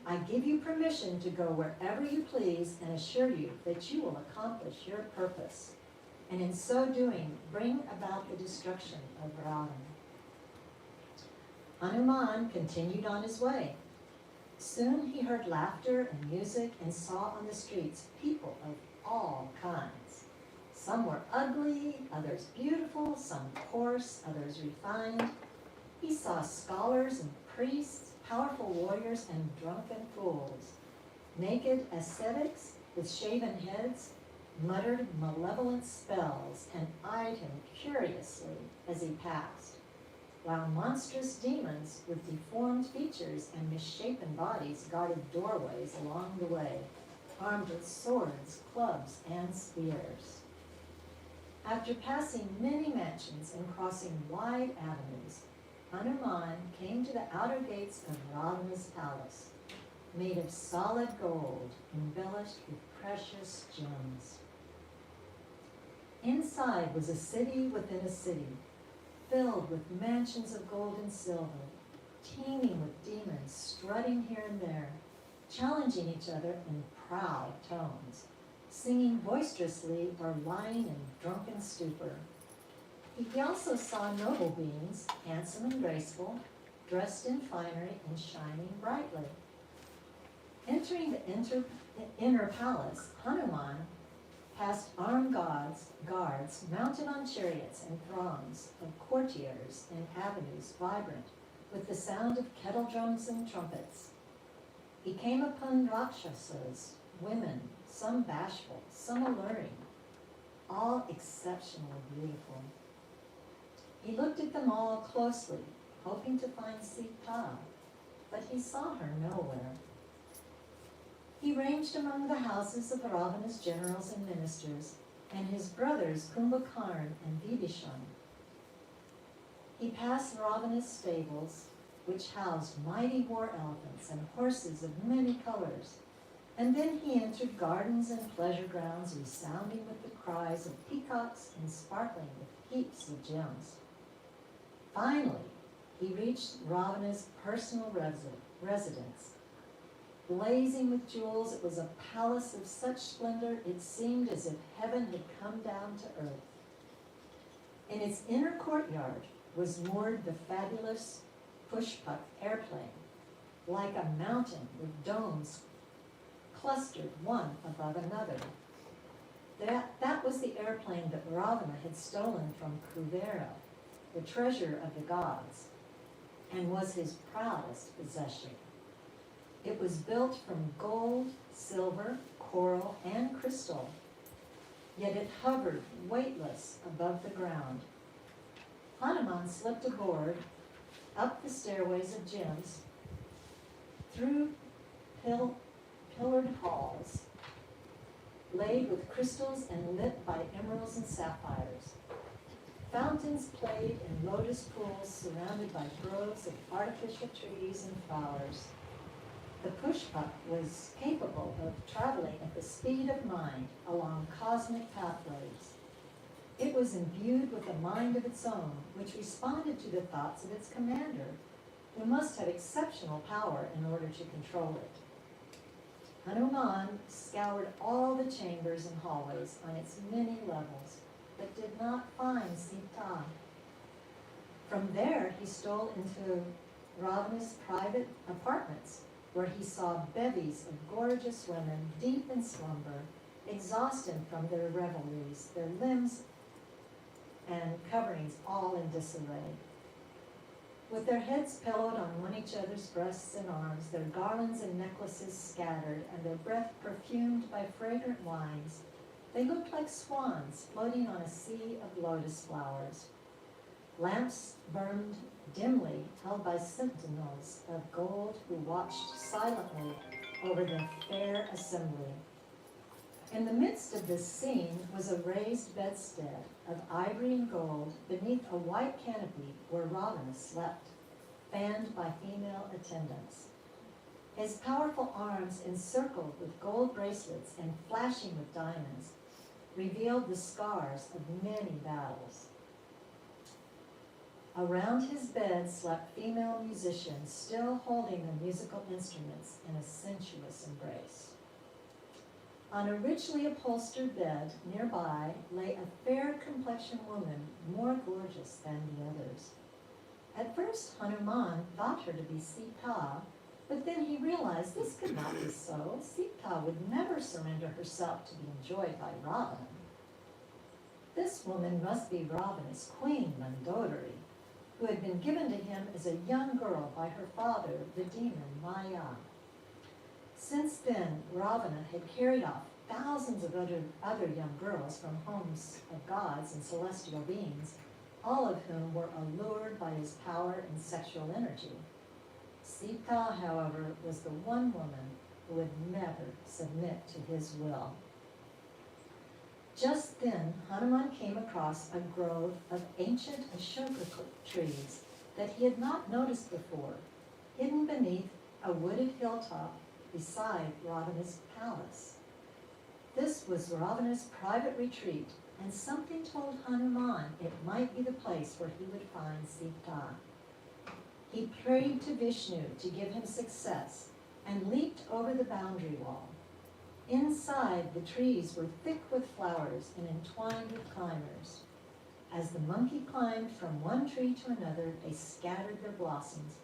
I give you permission to go wherever you please and assure you that you will accomplish your purpose, and in so doing, bring about the destruction of Ravana." Hanuman continued on his way. Soon he heard laughter and music and saw on the streets people of all kinds. Some were ugly, others beautiful, some coarse, others refined. He saw scholars and priests, powerful warriors and drunken fools. Naked ascetics with shaven heads muttered malevolent spells and eyed him curiously as he passed, while monstrous demons with deformed features and misshapen bodies guarded doorways along the way, armed with swords, clubs, and spears. After passing many mansions and crossing wide avenues, Hanuman came to the outer gates of Ravana's palace, made of solid gold, embellished with precious gems. Inside was a city within a city, filled with mansions of gold and silver, teeming with demons strutting here and there, challenging each other in proud tones, singing boisterously or lying in drunken stupor. He also saw noble beings, handsome and graceful, dressed in finery and shining brightly. Entering the inner palace, Hanuman passed armed guards mounted on chariots and throngs of courtiers in avenues vibrant with the sound of kettle drums and trumpets. He came upon Rakshasas, women, some bashful, some alluring, all exceptionally beautiful. He looked at them all closely, hoping to find Sita, but he saw her nowhere. He ranged among the houses of Ravana's generals and ministers, and his brothers Kumbhakarna and Vibhishan. He passed Ravana's stables, which housed mighty war elephants and horses of many colors, and then he entered gardens and pleasure grounds resounding with the cries of peacocks and sparkling with heaps of gems. Finally, he reached Ravana's personal residence. Blazing with jewels, it was a palace of such splendor it seemed as if heaven had come down to earth. In its inner courtyard was moored the fabulous Pushpak airplane, like a mountain with domes clustered one above another. That was the airplane that Ravana had stolen from Kuvera, the treasure of the gods, and was his proudest possession. It was built from gold, silver, coral, and crystal, yet it hovered weightless above the ground. Hanuman slipped aboard, up the stairways of gems, through pillared halls, laid with crystals and lit by emeralds and sapphires. Fountains played in lotus pools surrounded by groves of artificial trees and flowers. The Pushpak was capable of traveling at the speed of mind along cosmic pathways. It was imbued with a mind of its own, which responded to the thoughts of its commander, who must have exceptional power in order to control it. Hanuman scoured all the chambers and hallways on its many levels, but did not find Sita. From there, he stole into Ravana's private apartments, where he saw bevies of gorgeous women deep in slumber, exhausted from their revelries, their limbs and coverings all in disarray. With their heads pillowed on one each other's breasts and arms, their garlands and necklaces scattered, and their breath perfumed by fragrant wines, they looked like swans floating on a sea of lotus flowers. Lamps burned dimly, held by sentinels of gold who watched silently over the fair assembly. In the midst of this scene was a raised bedstead of ivory and gold beneath a white canopy where Ravana slept, fanned by female attendants. His powerful arms, encircled with gold bracelets and flashing with diamonds, revealed the scars of many battles. Around his bed slept female musicians, still holding the musical instruments in a sensuous embrace. On a richly upholstered bed nearby lay a fair-complexioned woman more gorgeous than the others. At first, Hanuman thought her to be Sita, but then he realized this could not be so. Sita would never surrender herself to be enjoyed by Ravana. This woman must be Ravana's queen, Mandodari, who had been given to him as a young girl by her father, the demon Maya. Since then, Ravana had carried off thousands of other young girls from homes of gods and celestial beings, all of whom were allured by his power and sexual energy. Sita, however, was the one woman who would never submit to his will. Just then, Hanuman came across a grove of ancient Ashoka trees that he had not noticed before, hidden beneath a wooded hilltop beside Ravana's palace. This was Ravana's private retreat, and something told Hanuman it might be the place where he would find Sita. He prayed to Vishnu to give him success and leaped over the boundary wall. Inside, the trees were thick with flowers and entwined with climbers. As the monkey climbed from one tree to another, they scattered their blossoms,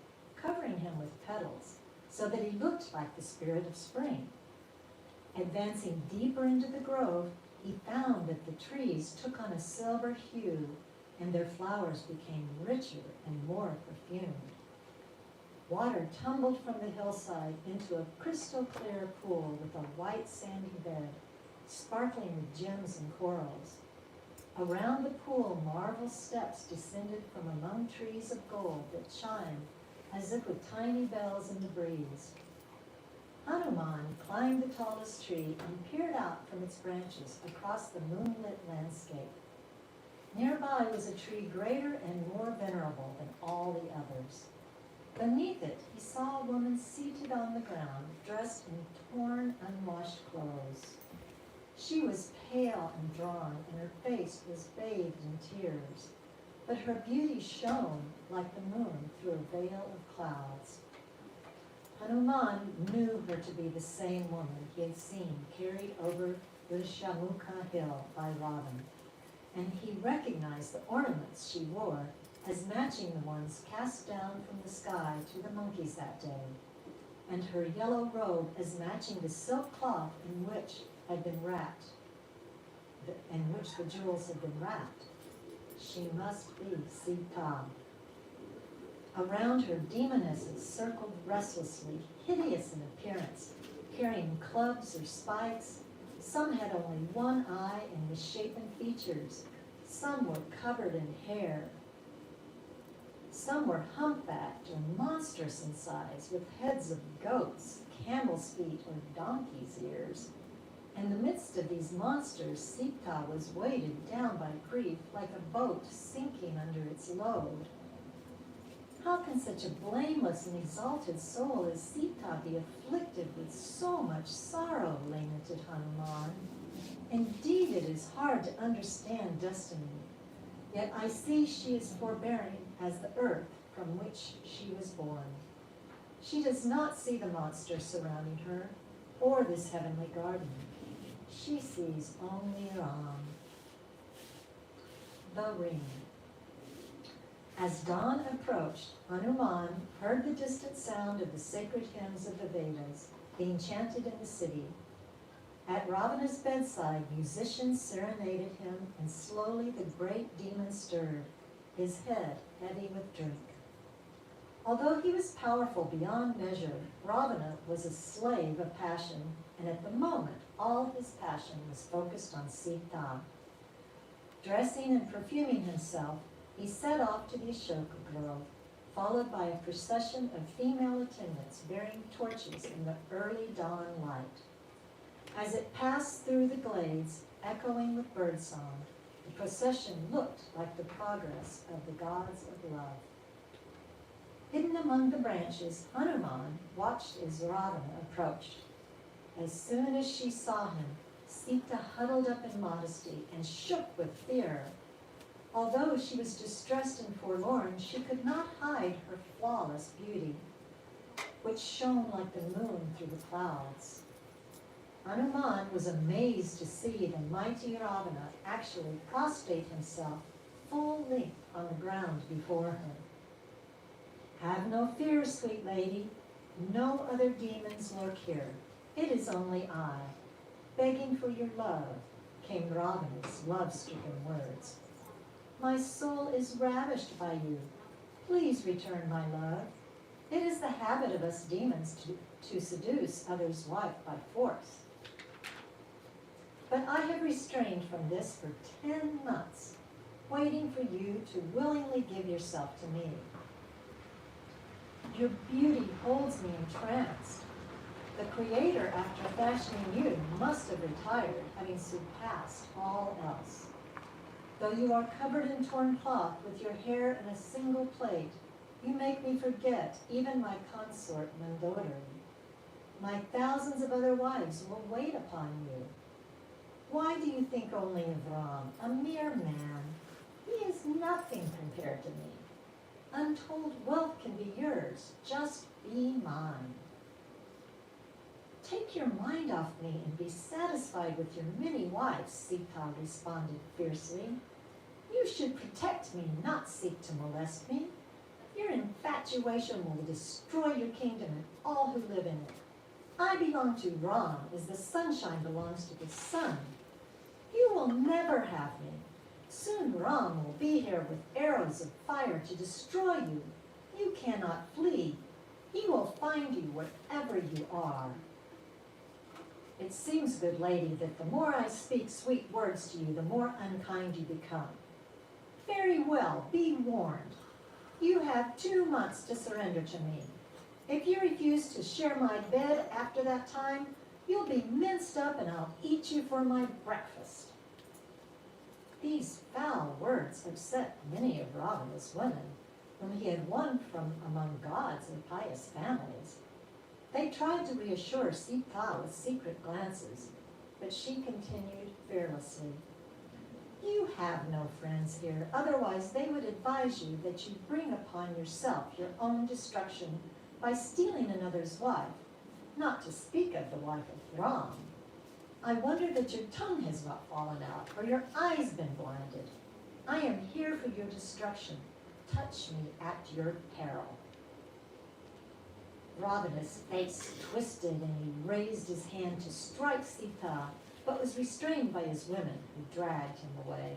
covering him with petals, so that he looked like the spirit of spring. Advancing deeper into the grove, he found that the trees took on a silver hue, and their flowers became richer and more perfumed. Water tumbled from the hillside into a crystal-clear pool with a white sandy bed, sparkling with gems and corals. Around the pool, marble steps descended from among trees of gold that chimed as if with tiny bells in the breeze. Hanuman climbed the tallest tree and peered out from its branches across the moonlit landscape. Nearby was a tree greater and more venerable than all the others. Beneath it, he saw a woman seated on the ground, dressed in torn, unwashed clothes. She was pale and drawn, and her face was bathed in tears, but her beauty shone like the moon through a veil of clouds. Hanuman knew her to be the same woman he had seen carried over the Shamukha hill by Ravan, and he recognized the ornaments she wore as matching the ones cast down from the sky to the monkeys that day, and her yellow robe as matching the silk cloth in which the jewels had been wrapped. She must be Sita. Around her, demonesses circled restlessly, hideous in appearance, carrying clubs or spikes. Some had only one eye and misshapen features. Some were covered in hair. Some were humpbacked or monstrous in size, with heads of goats, camel's feet, or donkey's ears. In the midst of these monsters, Sita was weighted down by grief like a boat sinking under its load. How can such a blameless and exalted soul as Sita be afflicted with so much sorrow, lamented Hanuman? Indeed, it is hard to understand destiny. Yet I see she is forbearing as the earth from which she was born. She does not see the monster surrounding her or this heavenly garden. She sees only Ram. The ring. As dawn approached, Hanuman heard the distant sound of the sacred hymns of the Vedas being chanted in the city. At Ravana's bedside, musicians serenaded him, and slowly the great demon stirred, his head heavy with drink. Although he was powerful beyond measure, Ravana was a slave of passion, and at the moment, all his passion was focused on Sita. Dressing and perfuming himself, he set off to the Ashoka Grove, followed by a procession of female attendants bearing torches in the early dawn light. As it passed through the glades, echoing with birdsong, the procession looked like the progress of the gods of love. Hidden among the branches, Hanuman watched as Ravana approached. As soon as she saw him, Sita huddled up in modesty and shook with fear. Although she was distressed and forlorn, she could not hide her flawless beauty, which shone like the moon through the clouds. Hanuman was amazed to see the mighty Ravana actually prostrate himself full length on the ground before him. Have no fear, sweet lady. No other demons lurk here. It is only I, begging for your love, came Ravana's love-stricken words. My soul is ravished by you. Please return my love. It is the habit of us demons to seduce others' wife by force. But I have restrained from this for 10 months, waiting for you to willingly give yourself to me. Your beauty holds me entranced. The Creator, after fashioning you, must have retired, having surpassed all else. Though you are covered in torn cloth with your hair in a single plait, you make me forget even my consort Mandodari. My thousands of other wives will wait upon you. Why do you think only of Ram, a mere man? He is nothing compared to me. Untold wealth can be yours. Just be mine. Take your mind off me and be satisfied with your many wives, Sita responded fiercely. You should protect me, not seek to molest me. Your infatuation will destroy your kingdom and all who live in it. I belong to Ram as the sunshine belongs to the sun. You will never have me. Soon Ram will be here with arrows of fire to destroy you. You cannot flee. He will find you wherever you are. It seems, good lady, that the more I speak sweet words to you, the more unkind you become. Very well, be warned. You have 2 months to surrender to me. If you refuse to share my bed after that time, you'll be minced up and I'll eat you for my breakfast. These foul words upset many of Ravana's women, whom he had won from among gods and pious families. They tried to reassure Sita with secret glances, but she continued fearlessly. You have no friends here, otherwise they would advise you that you bring upon yourself your own destruction by stealing another's wife, not to speak of the wife of Ram. I wonder that your tongue has not fallen out, or your eyes been blinded. I am here for your destruction. Touch me at your peril. Ravana's face twisted and he raised his hand to strike Sita, but was restrained by his women, who dragged him away.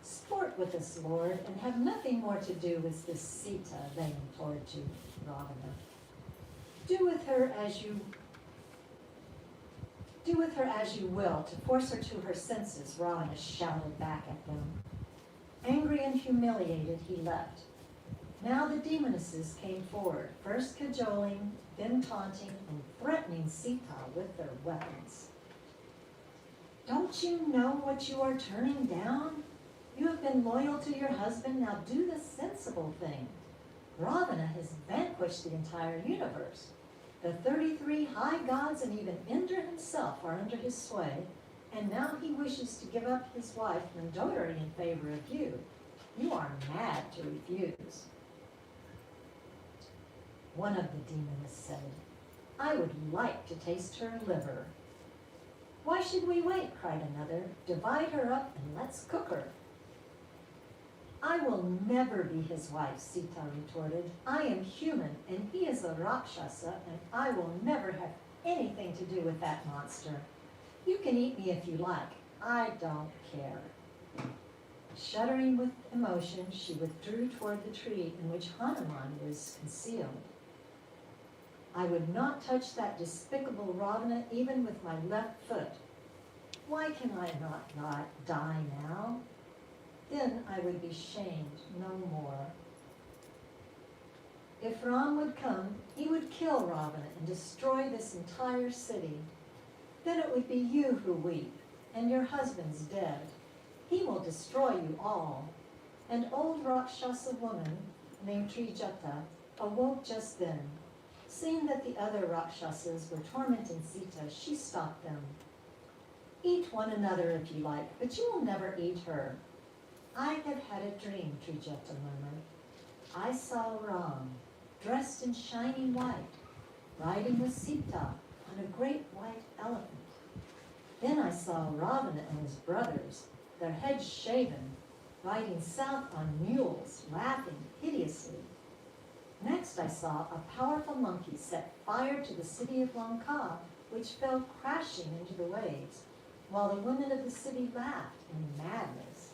Sport with us, Lord, and have nothing more to do with this Sita, they implored to Ravana. Do with her as you will, to force her to her senses, Ravana shouted back at them. Angry and humiliated, he left. Now the demonesses came forward, first cajoling, then taunting, and threatening Sita with their weapons. Don't you know what you are turning down? You have been loyal to your husband, now do the sensible thing. Ravana has vanquished the entire universe. The 33 high gods and even Indra himself are under his sway, and now he wishes to give up his wife Mandodari in favor of you. You are mad to refuse. One of the demons said, I would like to taste her liver. Why should we wait, cried another. Divide her up and let's cook her. I will never be his wife, Sita retorted. I am human and he is a Rakshasa, and I will never have anything to do with that monster. You can eat me if you like. I don't care. Shuddering with emotion, she withdrew toward the tree in which Hanuman was concealed. I would not touch that despicable Ravana even with my left foot. Why can I not die now? Then I would be shamed no more. If Ram would come, he would kill Ravana and destroy this entire city. Then it would be you who weep, and your husband's dead. He will destroy you all. An old Rakshasa woman named Trijata awoke just then. Seeing that the other Rakshasas were tormenting Sita, she stopped them. Eat one another if you like, but you will never eat her. I have had a dream, Trijata murmured. I saw Ram, dressed in shining white, riding with Sita on a great white elephant. Then I saw Ravana and his brothers, their heads shaven, riding south on mules, laughing hideously. Next I saw a powerful monkey set fire to the city of Lanka, which fell crashing into the waves, while the women of the city laughed in madness.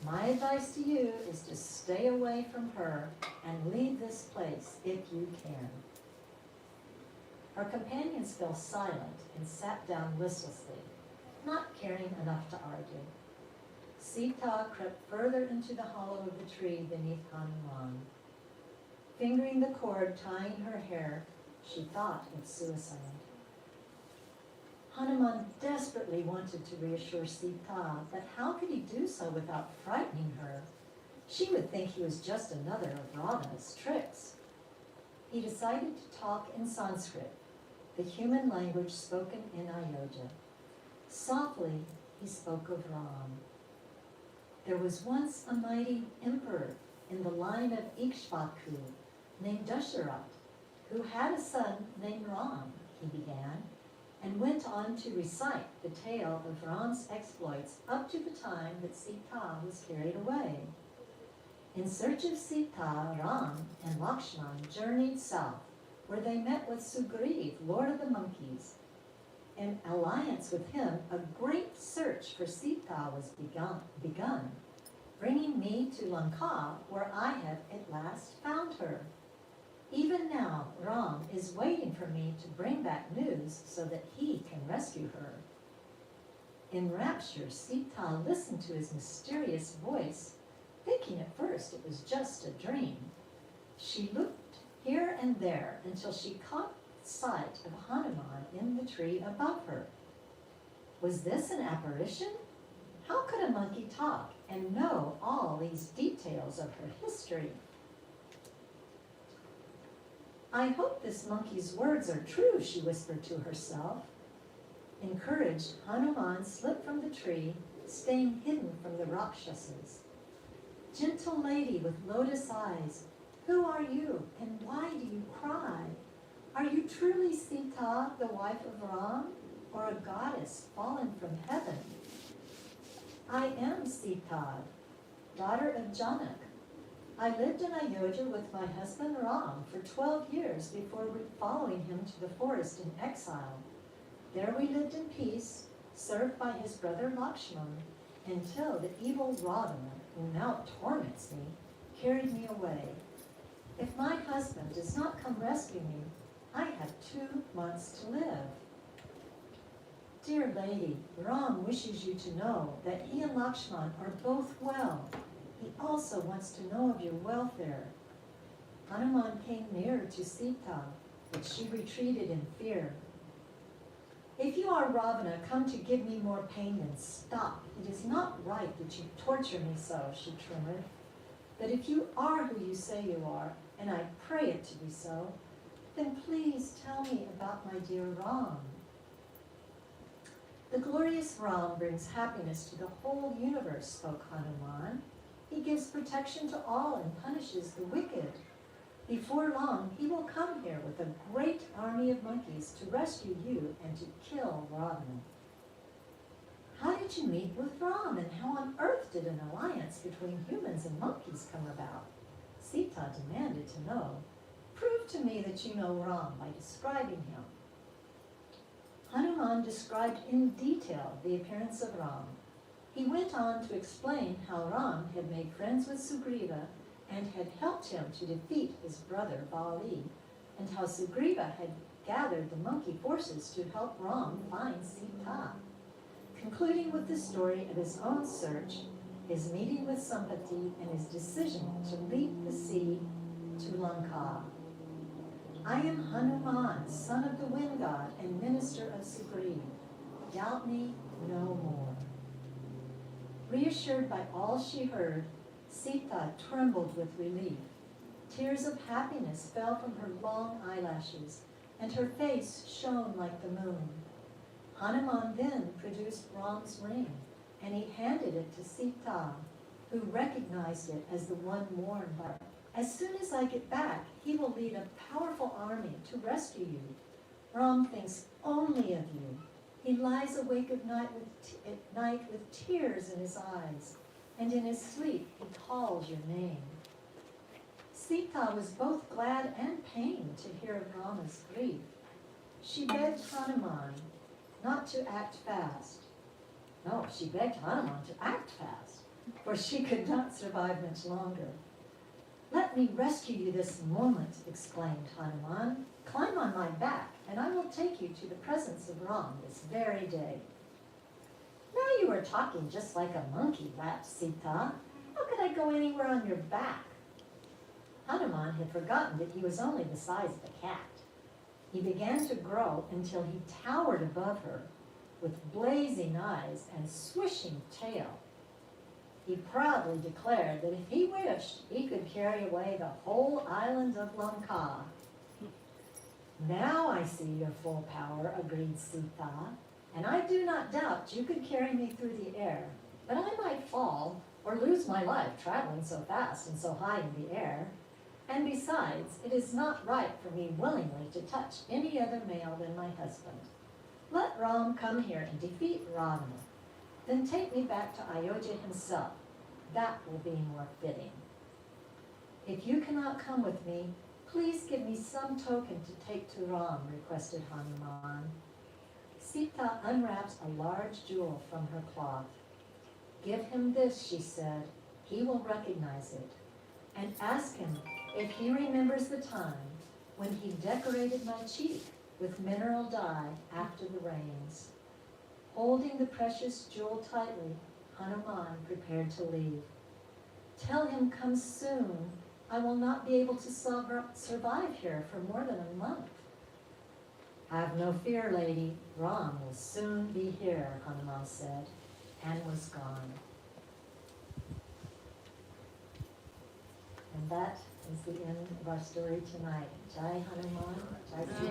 My advice to you is to stay away from her and leave this place if you can. Her companions fell silent and sat down listlessly, not caring enough to argue. Sita crept further into the hollow of the tree beneath Hanuman. Fingering the cord tying her hair, she thought of suicide. Hanuman desperately wanted to reassure Sita, but how could he do so without frightening her? She would think he was just another of Ravana's tricks. He decided to talk in Sanskrit, the human language spoken in Ayodhya. Softly, he spoke of Ram. There was once a mighty emperor in the line of Ikshvaku named Dasharath, who had a son named Ram, he began, and went on to recite the tale of Ram's exploits up to the time that Sita was carried away. In search of Sita, Ram and Lakshman journeyed south, where they met with Sugriv, lord of the monkeys. In alliance with him, a great search for Sita was begun, bringing me to Lanka, where I have at last found her. Even now, Ram is waiting for me to bring back news so that he can rescue her. In rapture, Sita listened to his mysterious voice, thinking at first it was just a dream. She looked and there until she caught sight of Hanuman in the tree above her. Was this an apparition? How could a monkey talk and know all these details of her history? I hope this monkey's words are true, she whispered to herself. Encouraged, Hanuman slipped from the tree, staying hidden from the Rakshasas. Gentle lady with lotus eyes, who are you and why do you cry? Are you truly Sita, the wife of Ram, or a goddess fallen from heaven? I am Sita, daughter of Janak. I lived in Ayodhya with my husband Ram for 12 years before following him to the forest in exile. There we lived in peace, served by his brother Lakshman, until the evil Ravana, who now torments me, carried me away. If my husband does not come rescue me, I have 2 months to live. Dear lady, Ram wishes you to know that he and Lakshman are both well. He also wants to know of your welfare. Hanuman came nearer to Sita, but she retreated in fear. If you are Ravana, come to give me more pain, then stop. It is not right that you torture me so, she trembled. But if you are who you say you are, and I pray it to be so, then please tell me about my dear Ram. The glorious Ram brings happiness to the whole universe, spoke Hanuman. He gives protection to all and punishes the wicked. Before long, he will come here with a great army of monkeys to rescue you and to kill Ravana. How did you meet with Ram, and how on earth did an alliance between humans and monkeys come about? Sita demanded to know. Prove to me that you know Ram by describing him. Hanuman described in detail the appearance of Ram. He went on to explain how Ram had made friends with Sugriva and had helped him to defeat his brother Bali, and how Sugriva had gathered the monkey forces to help Ram find Sita. Concluding with the story of his own search, his meeting with Sampati, and his decision to leap the sea to Lanka. I am Hanuman, son of the wind god and minister of Sugriva. Doubt me no more. Reassured by all she heard, Sita trembled with relief. Tears of happiness fell from her long eyelashes, and her face shone like the moon. Hanuman then produced Ram's ring, and he handed it to Sita, who recognized it as the one worn by her. As soon as I get back, he will lead a powerful army to rescue you. Ram thinks only of you. He lies awake at night with tears in his eyes, and in his sleep he calls your name. Sita was both glad and pained to hear of Rama's grief. She begged Hanuman not to act fast. No, she begged Hanuman to act fast, for she could not survive much longer. Let me rescue you this moment, exclaimed Hanuman. Climb on my back, and I will take you to the presence of Ram this very day. Now you are talking just like a monkey, laughed Sita. How could I go anywhere on your back? Hanuman had forgotten that he was only the size of a cat. He began to grow until he towered above her, with blazing eyes and swishing tail. He proudly declared that if he wished, he could carry away the whole island of Lanka. Now I see your full power, agreed Sita, and I do not doubt you could carry me through the air, but I might fall or lose my life traveling so fast and so high in the air. And besides, it is not right for me willingly to touch any other male than my husband. Let Ram come here and defeat Ravana. Then take me back to Ayodhya himself. That will be more fitting. If you cannot come with me, please give me some token to take to Ram, requested Hanuman. Sita unwraps a large jewel from her cloth. Give him this, she said. He will recognize it. And ask him if he remembers the time when he decorated my cheek with mineral dye after the rains. Holding the precious jewel tightly, Hanuman prepared to leave. Tell him come soon. I will not be able to survive here for more than a month. Have no fear, lady. Ram will soon be here, Hanuman said, and was gone. And that is the end of our story tonight. Jai Hanuman, Jai Sri